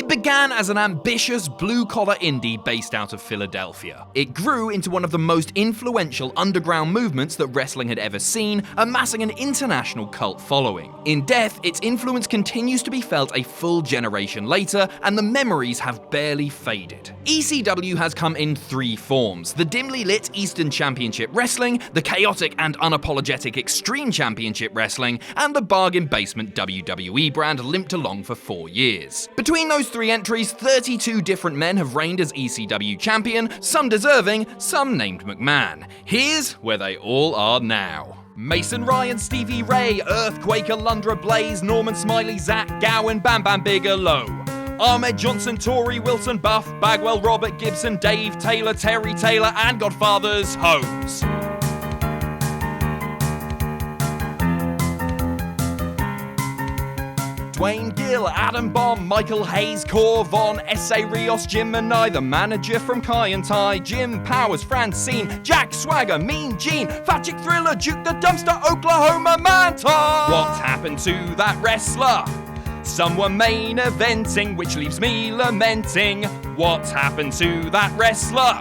It began as an ambitious blue-collar indie based out of Philadelphia. It grew into one of the most influential underground movements that wrestling had ever seen, amassing an international cult following. In death, its influence continues to be felt a full generation later, and the memories have barely faded. ECW has come in three forms: the dimly lit Eastern Championship Wrestling, the chaotic and unapologetic Extreme Championship Wrestling, and the bargain basement WWE brand limped along for 4 years. Between those three entries, 32 different men have reigned as ECW champion, some deserving, some named McMahon. Here's where they all are now. Mason Ryan, Stevie Ray, Earthquake, Alundra Blaze, Norman Smiley, Zach Gowen, Bam Bam Bigelow, Ahmed Johnson, Torrie Wilson, Buff Bagwell, Robert Gibson, Dave Taylor, Terry Taylor, and Godfather's Holmes. Dwayne Gill, Adam Bomb, Michael Hayes, Cor Von, S.A. Rios, Jim Manai, the manager from Kai and Tai, Jim Powers, Francine, Jack Swagger, Mean Gene, Fat Chick Thriller, Duke the Dumpster, Oklahoma Manta. What happened to that wrestler? Some were main eventing, which leaves me lamenting. What happened to that wrestler?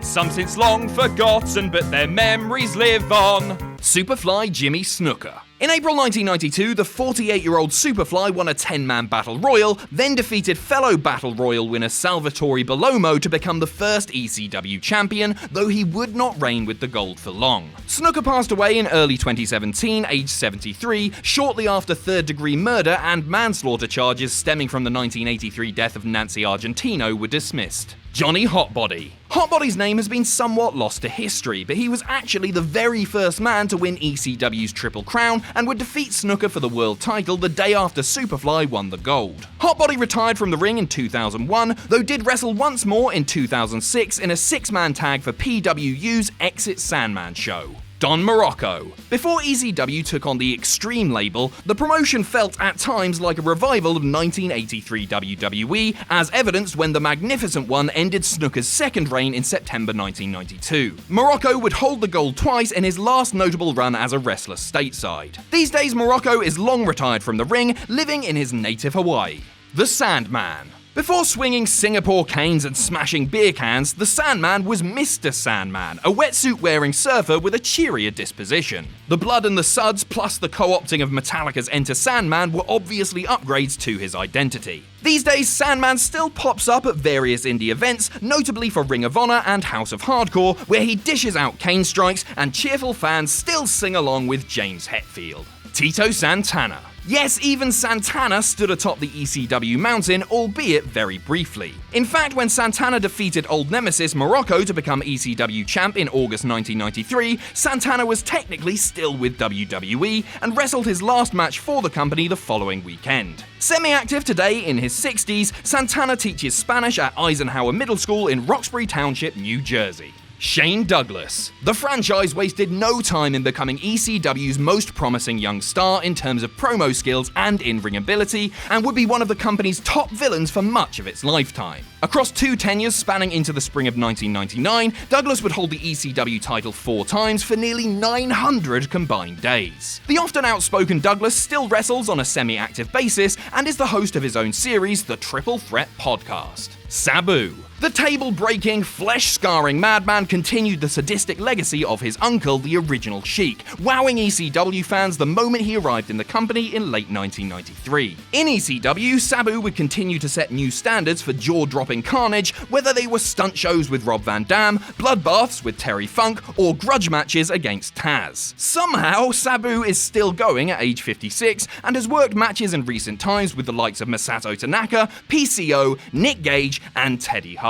Some since long forgotten, but their memories live on. Superfly Jimmy Snuka. In April 1992, the 48-year-old Superfly won a 10-man Battle Royal, then defeated fellow Battle Royal winner Salvatore Bellomo to become the first ECW champion, though he would not reign with the gold for long. Snuka passed away in early 2017, aged 73, shortly after third-degree murder and manslaughter charges stemming from the 1983 death of Nancy Argentino were dismissed. Johnny Hotbody. Hotbody's name has been somewhat lost to history, but he was actually the very first man to win ECW's Triple Crown and would defeat Snuka for the world title the day after Superfly won the gold. Hotbody retired from the ring in 2001, though did wrestle once more in 2006 in a 6-man tag for PWU's Exit Sandman show. Don Morocco. Before ECW took on the Extreme label, the promotion felt at times like a revival of 1983 WWE, as evidenced when the Magnificent One ended Snuka's second reign in September 1992. Morocco would hold the gold twice in his last notable run as a wrestler stateside. These days, Morocco is long retired from the ring, living in his native Hawaii. The Sandman. Before swinging Singapore canes and smashing beer cans, the Sandman was Mr. Sandman, a wetsuit-wearing surfer with a cheerier disposition. The blood and the suds, plus the co-opting of Metallica's Enter Sandman, were obviously upgrades to his identity. These days, Sandman still pops up at various indie events, notably for Ring of Honor and House of Hardcore, where he dishes out cane strikes and cheerful fans still sing along with James Hetfield. Tito Santana. Yes, even Santana stood atop the ECW mountain, albeit very briefly. In fact, when Santana defeated old nemesis Morocco to become ECW champ in August 1993, Santana was technically still with WWE and wrestled his last match for the company the following weekend. Semi-active today in his 60s, Santana teaches Spanish at Eisenhower Middle School in Roxbury Township, New Jersey. Shane Douglas. The franchise wasted no time in becoming ECW's most promising young star in terms of promo skills and in-ring ability, and would be one of the company's top villains for much of its lifetime. Across 2 tenures spanning into the spring of 1999, Douglas would hold the ECW title 4 times for nearly 900 combined days. The often outspoken Douglas still wrestles on a semi-active basis and is the host of his own series, the Triple Threat Podcast. Sabu. The table-breaking, flesh-scarring madman continued the sadistic legacy of his uncle, the original Sheik, wowing ECW fans the moment he arrived in the company in late 1993. In ECW, Sabu would continue to set new standards for jaw-dropping carnage, whether they were stunt shows with Rob Van Dam, bloodbaths with Terry Funk, or grudge matches against Taz. Somehow, Sabu is still going at age 56 and has worked matches in recent times with the likes of Masato Tanaka, PCO, Nick Gage, and Teddy Hart.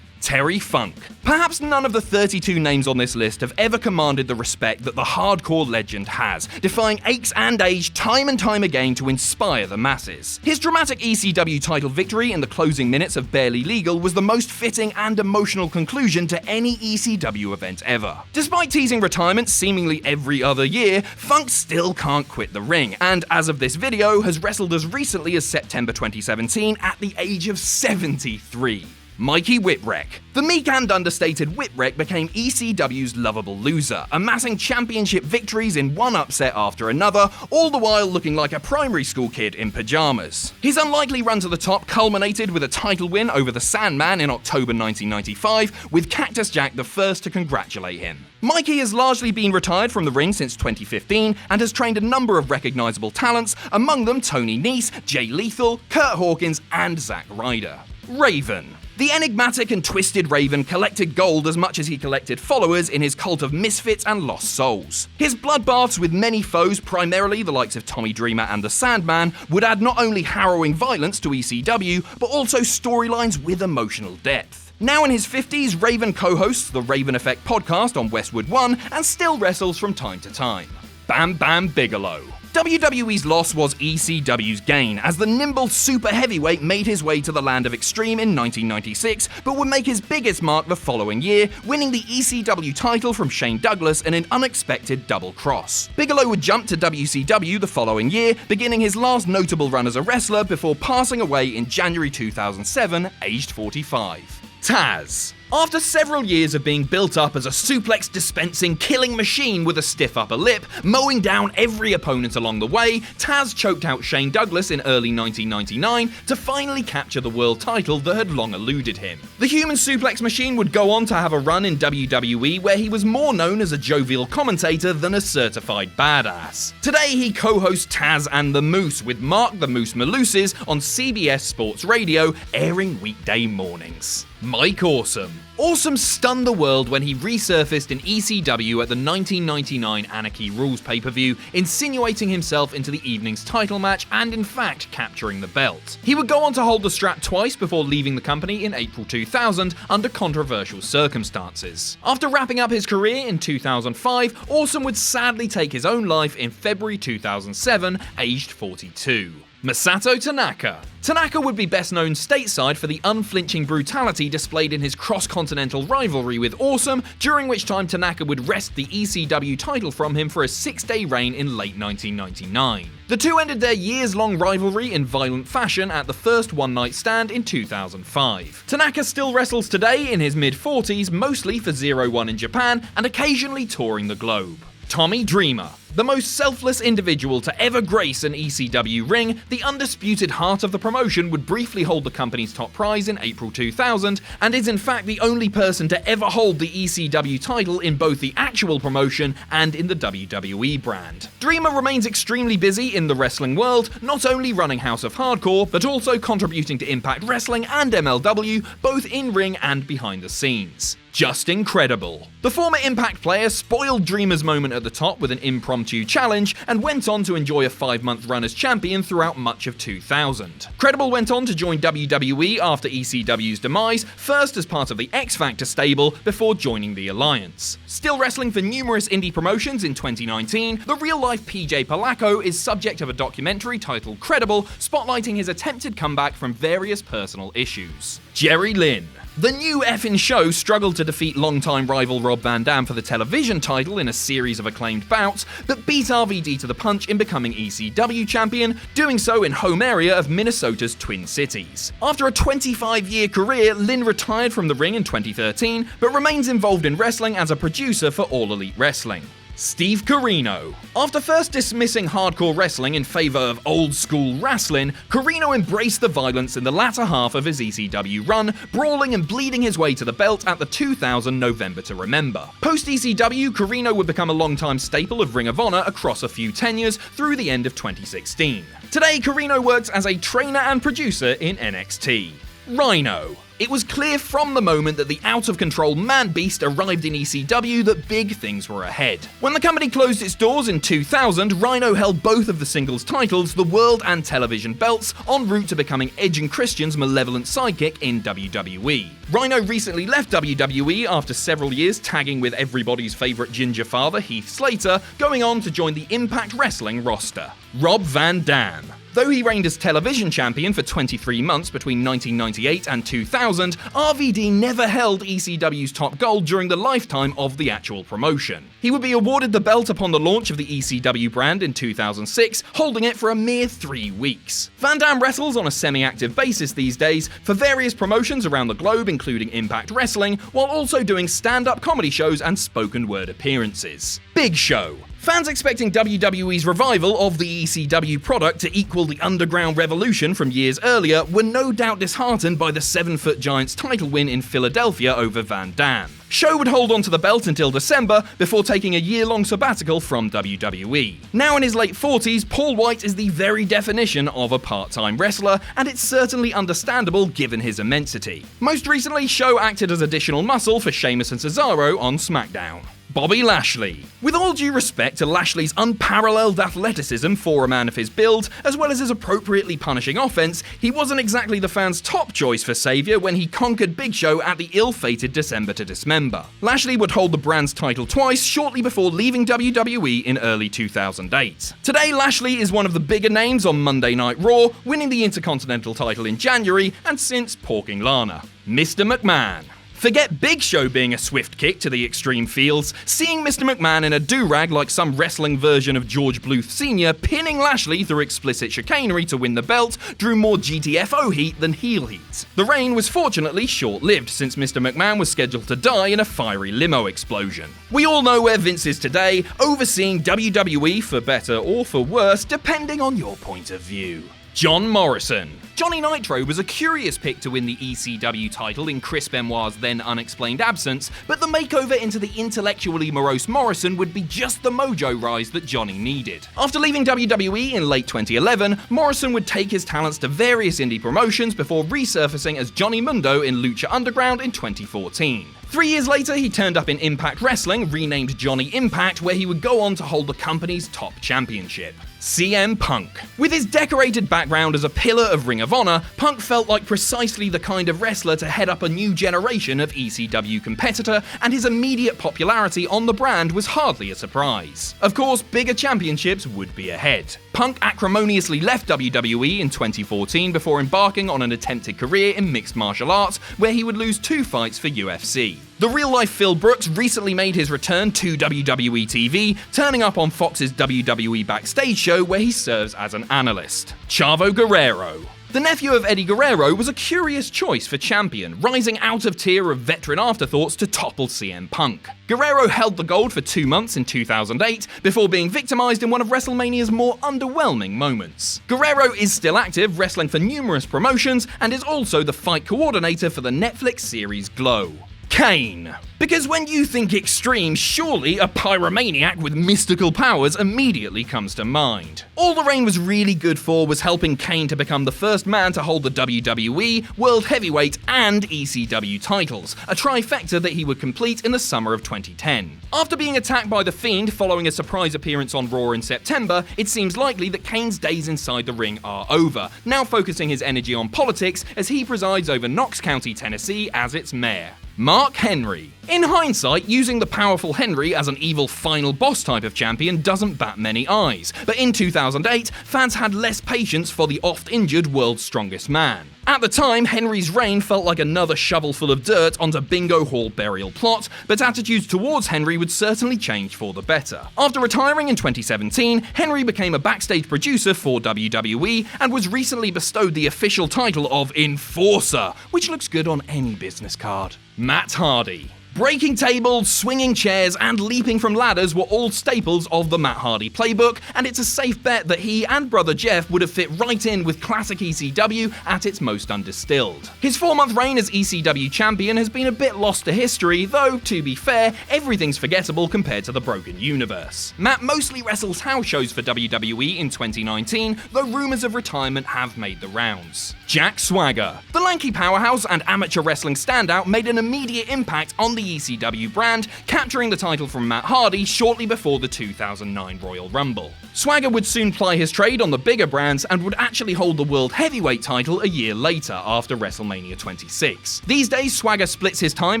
Terry Funk. Perhaps none of the 32 names on this list have ever commanded the respect that the hardcore legend has, defying aches and age time and time again to inspire the masses. His dramatic ECW title victory in the closing minutes of Barely Legal was the most fitting and emotional conclusion to any ECW event ever. Despite teasing retirement seemingly every other year, Funk still can't quit the ring, and as of this video, has wrestled as recently as September 2017 at the age of 73. Mikey Whipwreck. The meek and understated Whipwreck became ECW's lovable loser, amassing championship victories in one upset after another, all the while looking like a primary school kid in pajamas. His unlikely run to the top culminated with a title win over the SANDMAN in October 1995, with Cactus Jack the first to congratulate him. Mikey has largely been retired from the ring since 2015 and has trained a number of recognizable talents, among them Tony Nese, Jay Lethal, Kurt Hawkins, and Zack Ryder. Raven. The enigmatic and twisted Raven collected gold as much as he collected followers in his cult of misfits and lost souls. His bloodbaths with many foes, primarily the likes of Tommy Dreamer and the Sandman, would add not only harrowing violence to ECW, but also storylines with emotional depth. Now in his 50s, Raven co-hosts the Raven Effect podcast on Westwood One and still wrestles from time to time. Bam Bam Bigelow. WWE's loss was ECW's gain, as the nimble super heavyweight made his way to the land of extreme in 1996, but would make his biggest mark the following year, winning the ECW title from Shane Douglas in an unexpected double cross. Bigelow would jump to WCW the following year, beginning his last notable run as a wrestler before passing away in January 2007, aged 45. Taz. After several years of being built up as a suplex-dispensing killing machine with a stiff upper lip, mowing down every opponent along the way, Taz choked out Shane Douglas in early 1999 to finally capture the world title that had long eluded him. The human suplex machine would go on to have a run in WWE where he was more known as a jovial commentator than a certified badass. Today he co-hosts Taz and the Moose with Mark the Moose Malusis on CBS Sports Radio, airing weekday mornings. Mike Awesome. Awesome stunned the world when he resurfaced in ECW at the 1999 Anarchy Rules pay-per-view, insinuating himself into the evening's title match and in fact capturing the belt. He would go on to hold the strap twice before leaving the company in April 2000 under controversial circumstances. After wrapping up his career in 2005, Awesome would sadly take his own life in February 2007, aged 42. Masato Tanaka. Tanaka would be best known stateside for the unflinching brutality displayed in his cross-continental rivalry with Awesome, during which time Tanaka would wrest the ECW title from him for a 6-day reign in late 1999. The two ended their years-long rivalry in violent fashion at the first one-night stand in 2005. Tanaka still wrestles today in his mid-40s, mostly for 0-1 in Japan and occasionally touring the globe. Tommy Dreamer. The most selfless individual to ever grace an ECW ring, the undisputed heart of the promotion would briefly hold the company's top prize in April 2000, and is in fact the only person to ever hold the ECW title in both the actual promotion and in the WWE brand. Dreamer remains extremely busy in the wrestling world, not only running House of Hardcore, but also contributing to Impact Wrestling and MLW, both in-ring and behind the scenes. Just incredible. The former Impact player spoiled Dreamer's moment at the top with an impromptu challenge and went on to enjoy a 5-month run as champion throughout much of 2000. Credible went on to join WWE after ECW's demise, first as part of the X Factor stable before joining the Alliance. Still wrestling for numerous indie promotions in 2019, the real-life PJ Polaco is subject of a documentary titled Credible, spotlighting his attempted comeback from various personal issues. Jerry Lynn. The new effing show struggled to defeat longtime rival Rob Van Dam for the television title in a series of acclaimed bouts, but beat RVD to the punch in becoming ECW champion, doing so in home area of Minnesota's Twin Cities. After a 25-year career, Lynn retired from the ring in 2013, but remains involved in wrestling as a producer for All Elite Wrestling. Steve Corino. After first dismissing hardcore wrestling in favour of old-school wrestling, Corino embraced the violence in the latter half of his ECW run, brawling and bleeding his way to the belt at the 2000 November to Remember. Post-ECW, Corino would become a long-time staple of Ring of Honor across a few tenures through the end of 2016. Today, Corino works as a trainer and producer in NXT. Rhino. It was clear from the moment that the out-of-control man-beast arrived in ECW that big things were ahead. When the company closed its doors in 2000, Rhino held both of the singles titles, the world and television belts, en route to becoming Edge and Christian's malevolent sidekick in WWE. Rhino recently left WWE after several years tagging with everybody's favourite ginger father, Heath Slater, going on to join the Impact Wrestling roster. Rob Van Dam. Though he reigned as television champion for 23 months between 1998 and 2000, 2000, RVD never held ECW's top gold during the lifetime of the actual promotion. He would be awarded the belt upon the launch of the ECW brand in 2006, holding it for a mere 3 weeks. Van Dam wrestles on a semi-active basis these days for various promotions around the globe, including Impact Wrestling, while also doing stand-up comedy shows and spoken word appearances. Big Show. Fans expecting WWE's revival of the ECW product to equal the Underground Revolution from years earlier were no doubt disheartened by the 7-foot Giant's title win in Philadelphia over Van Dam. Show would hold on to the belt until December before taking a year-long sabbatical from WWE. Now in his late 40s, Paul White is the very definition of a part-time wrestler, and it's certainly understandable given his immensity. Most recently, Show acted as additional muscle for Sheamus and Cesaro on SmackDown. Bobby Lashley. With all due respect to Lashley's unparalleled athleticism for a man of his build, as well as his appropriately punishing offense, he wasn't exactly the fans' top choice for savior when he conquered Big Show at the ill-fated December to Dismember. Lashley would hold the brand's title twice shortly before leaving WWE in early 2008. Today, Lashley is one of the bigger names on Monday Night Raw, winning the Intercontinental title in January and since porking Lana. Mr. McMahon. Forget Big Show being a swift kick to the extreme fields, seeing Mr. McMahon in a do-rag like some wrestling version of George Bluth Sr. pinning Lashley through explicit chicanery to win the belt drew more GTFO heat than heel heat. The reign was fortunately short-lived since Mr. McMahon was scheduled to die in a fiery limo explosion. We all know where Vince is today, overseeing WWE for better or for worse, depending on your point of view. John Morrison. Johnny Nitro was a curious pick to win the ECW title in Chris Benoit's then unexplained absence, but the makeover into the intellectually morose Morrison would be just the mojo rise that Johnny needed. After leaving WWE in late 2011, Morrison would take his talents to various indie promotions before resurfacing as Johnny Mundo in Lucha Underground in 2014. 3 years later, he turned up in Impact Wrestling, renamed Johnny Impact, where he would go on to hold the company's top championship. CM Punk. With his decorated background as a pillar of Ring of Honor, Punk felt like precisely the kind of wrestler to head up a new generation of ECW competitor, and his immediate popularity on the brand was hardly a surprise. Of course, bigger championships would be ahead. Punk acrimoniously left WWE in 2014 before embarking on an attempted career in mixed martial arts, where he would lose 2 fights for UFC. The real-life Phil Brooks recently made his return to WWE TV, turning up on Fox's WWE Backstage show where he serves as an analyst. Chavo Guerrero. The nephew of Eddie Guerrero was a curious choice for champion, rising out of tier of veteran afterthoughts to topple CM Punk. Guerrero held the gold for 2 months in 2008 before being victimized in one of WrestleMania's more underwhelming moments. Guerrero is still active, wrestling for numerous promotions, and is also the fight coordinator for the Netflix series Glow. Kane. Because when you think extreme, surely a pyromaniac with mystical powers immediately comes to mind. All the reign was really good for was helping Kane to become the first man to hold the WWE, World Heavyweight, and ECW titles, a trifecta that he would complete in the summer of 2010. After being attacked by The Fiend following a surprise appearance on Raw in September, it seems likely that Kane's days inside the ring are over, now focusing his energy on politics as he presides over Knox County, Tennessee as its mayor. Mark Henry. In hindsight, using the powerful Henry as an evil final boss type of champion doesn't bat many eyes, but in 2008, fans had less patience for the oft-injured world's strongest man. At the time, Henry's reign felt like another shovelful of dirt onto Bingo Hall burial plot, but attitudes towards Henry would certainly change for the better. After retiring in 2017, Henry became a backstage producer for WWE and was recently bestowed the official title of Enforcer, which looks good on any business card. Matt Hardy. Breaking tables, swinging chairs, and leaping from ladders were all staples of the Matt Hardy playbook, and it's a safe bet that he and brother Jeff would have fit right in with classic ECW at its most undistilled. His 4-month reign as ECW champion has been a bit lost to history, though, to be fair, everything's forgettable compared to the broken universe. Matt mostly wrestles house shows for WWE in 2019, though rumours of retirement have made the rounds. Jack Swagger. The lanky powerhouse and amateur wrestling standout made an immediate impact on the ECW brand, capturing the title from Matt Hardy shortly before the 2009 Royal Rumble. Swagger would soon ply his trade on the bigger brands and would actually hold the World Heavyweight title a year later after WrestleMania 26. These days, Swagger splits his time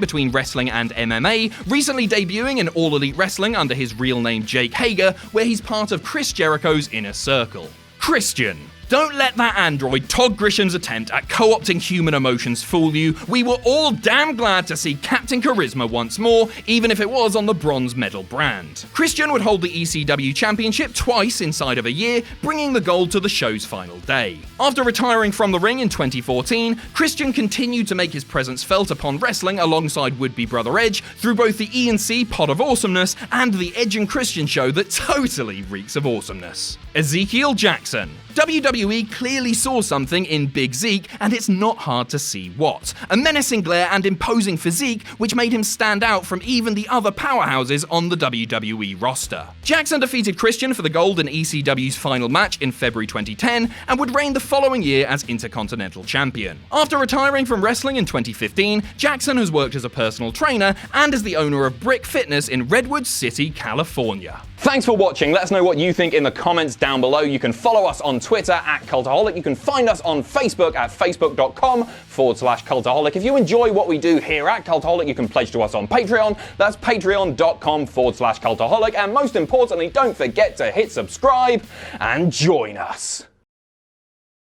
between wrestling and MMA, recently debuting in All Elite Wrestling under his real name Jake Hager, where he's part of Chris Jericho's Inner Circle. Christian. Don't let that android Todd Grisham's attempt at co-opting human emotions fool you. We were all damn glad to see Captain Charisma once more, even if it was on the bronze medal brand. Christian would hold the ECW Championship twice inside of a year, bringing the gold to the show's final day. After retiring from the ring in 2014, Christian continued to make his presence felt upon wrestling alongside would-be brother Edge through both the E&C Pod of Awesomeness and the Edge and Christian show that totally reeks of awesomeness. Ezekiel Jackson. WWE clearly saw something in Big Zeke, and it's not hard to see what. A menacing glare and imposing physique, which made him stand out from even the other powerhouses on the WWE roster. Jackson defeated Christian for the gold in ECW's final match in February 2010, and would reign the following year as Intercontinental Champion. After retiring from wrestling in 2015, Jackson has worked as a personal trainer and as the owner of Brick Fitness in Redwood City, California. Thanks for watching. Let us know what you think in the comments down below. You can follow us on Twitter at Cultaholic. You can find us on Facebook at facebook.com/Cultaholic. If you enjoy what we do here at Cultaholic, you can pledge to us on Patreon. That's patreon.com/Cultaholic. And most importantly, don't forget to hit subscribe and join us.